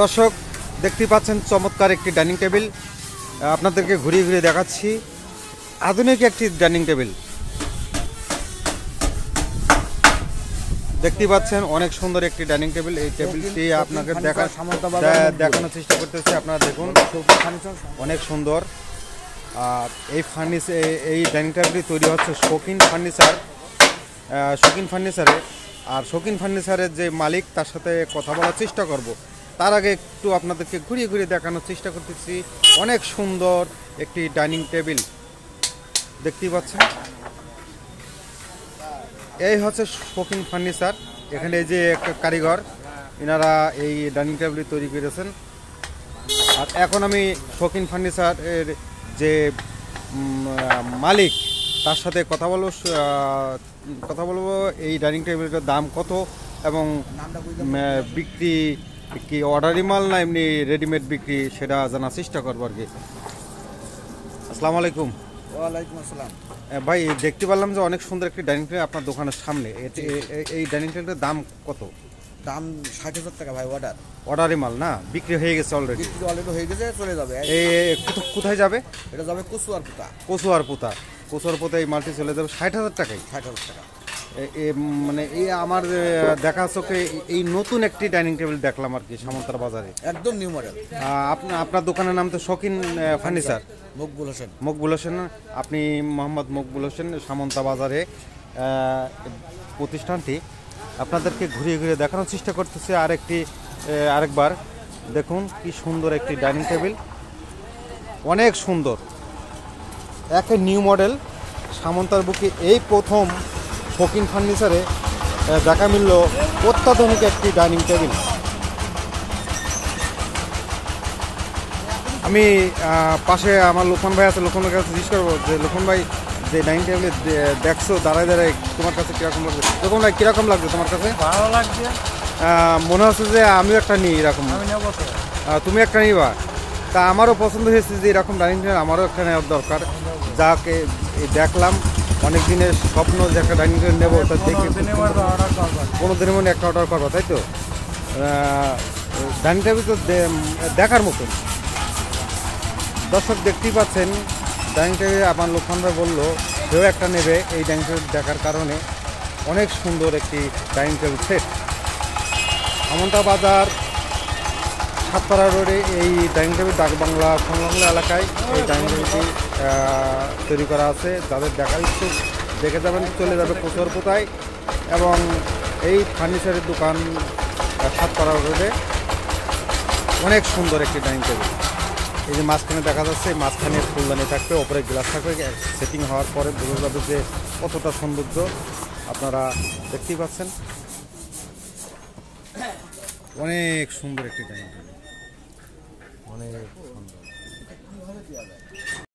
দর্শক দেখতে পাচ্ছেন চমৎকার একটি ডাইনিং টেবিল আপনাদেরকে ঘুরিয়ে ঘুরিয়ে দেখাচ্ছি। আধুনিক একটি ডাইনিং টেবিল দেখতে পাচ্ছেন, অনেক সুন্দর একটি ডাইনিং টেবিল। এই টেবিলটি আপনাকে দেখানোর চেষ্টা করতেছি। আপনারা দেখুন, অনেক সুন্দর। আর এই ডাইনিং টেবিলটি তৈরি হচ্ছে শৌখিন ফার্নিচারে। আর শৌখিন ফার্নিচারের যে মালিক, তার সাথে কথা বলার চেষ্টা করব। তার আগে একটু আপনাদেরকে ঘুরিয়ে ঘুরিয়ে দেখানোর চেষ্টা করতেছি। অনেক সুন্দর একটি ডাইনিং টেবিল দেখতেই পাচ্ছেন। এই হচ্ছে শৌখিন ফার্নিচার। এখানে এই যে একটা কারিগর, এনারা এই ডাইনিং টেবিল তৈরি করেছেন। আর এখন আমি শৌখিন ফার্নিচারের যে মালিক, তার সাথে কথা বলবো এই ডাইনিং টেবিলটার দাম কত এবং বিক্রি কি অর্ডারি মাল না এমনি রেডিমেড বিক্রি, সেটা জানার চেষ্টা করবো আর কি। আসসালামু আলাইকুম। ওয়ালাইকুম আসসালাম। ভাই, দেখতে পারলাম যে অনেক সুন্দর একটি ডাইনিং টেবিল আপনার দোকানের সামনে। এই ডাইনিং টেবিলের দাম কত? দাম 60,000 টাকা ভাই। অর্ডারি মাল না, বিক্রি হয়ে গেছে অলরেডি? অলরেডি হয়ে গেছে, চলে যাবে। কোথায় যাবে? এটা যাবে কচুয়ারপুতা। কচুয়ারপুতা এই মালটি চলে যাবে 60,000 টাকায়। 60,000 টাকা। মানে এই আমার দেখা চোখে এই নতুন একটি ডাইনিং টেবিল দেখলাম আর কি সামন্তার বাজারে, একদম নিউ মডেল। আপনার দোকানের নাম তো শৌখিন ফার্নিচার, মকবুল হোসেন। আপনি মোহাম্মদ মকবুল হোসেন, সামন্তা বাজারে প্রতিষ্ঠানটি। আপনাদেরকে ঘুরিয়ে ঘুরিয়ে দেখানোর চেষ্টা করতেছে। আরেকবার দেখুন কি সুন্দর একটি ডাইনিং টেবিল, অনেক সুন্দর, একে নিউ মডেল। সামন্তার বুকে এই প্রথম শৌখিন ফার্নিচারে দেখা মিলল অত্যাধুনিক একটি ডাইনিং টেবিল। আমি পাশে আমার লোকমান ভাই আছে, লোকমানের কাছে জিজ্ঞেস করবো যে লোকমান ভাই, যে ডাইনিং টেবিল দেখছো দাঁড়ায় তোমার কাছে কিরকম লাগছে? লোকমান ভাই, কিরকম লাগছে তোমার কাছে? ভালো লাগছে। মনে হচ্ছে যে আমিও একটা নিই এরকম। তুমি একটা নিবা? তা আমারও পছন্দ হয়েছে যে এরকম ডাইনিং টেবিল আমারও একটা নেওয়ার দরকার। যাকে দেখলাম, অনেক দিনের স্বপ্ন যে একটা ডাইনিং টেবিল নেবো, তা দেখে কোনো দিনের মধ্যে একটা অর্ডার করবো, তাই তো? ডাইনিং টেবিল তো দেখার মতন। দর্শক দেখতেই পাচ্ছেন ডাইনিং টেবিল। আমার লোকমান ভাই বললো কেউ একটা নেবে এই ডাইনিং টেবিল দেখার কারণে। অনেক সুন্দর একটি ডাইনিং টেবিল সেট। সামন্তা বাজার, সাতপাড়া রোডে এই ডাইনিং টেবিল ডাকবাংলা সংলগ্ন এলাকায় এই ডাইনিং টেবিলটি তৈরি করা আছে। যাদের দেখার ইচ্ছুক দেখে যাবেন, চলে যাবে কচুয়ারপুতায়। এবং এই ফার্নিচারের দোকান সাতপাড়া রোডে। অনেক সুন্দর একটি ডাইনিং টেবিল। এই যে মাঝখানে দেখা যাচ্ছে, মাঝখানে ফুলদানি থাকবে, ওপরে গ্লাস থাকবে। সেটিং হওয়ার পরে বোঝা যাবে যে কতটা সৌন্দর্য। আপনারা দেখতেই পাচ্ছেন, অনেক সুন্দর একটি ডাইনিং টেবিল, অনেক সুন্দর।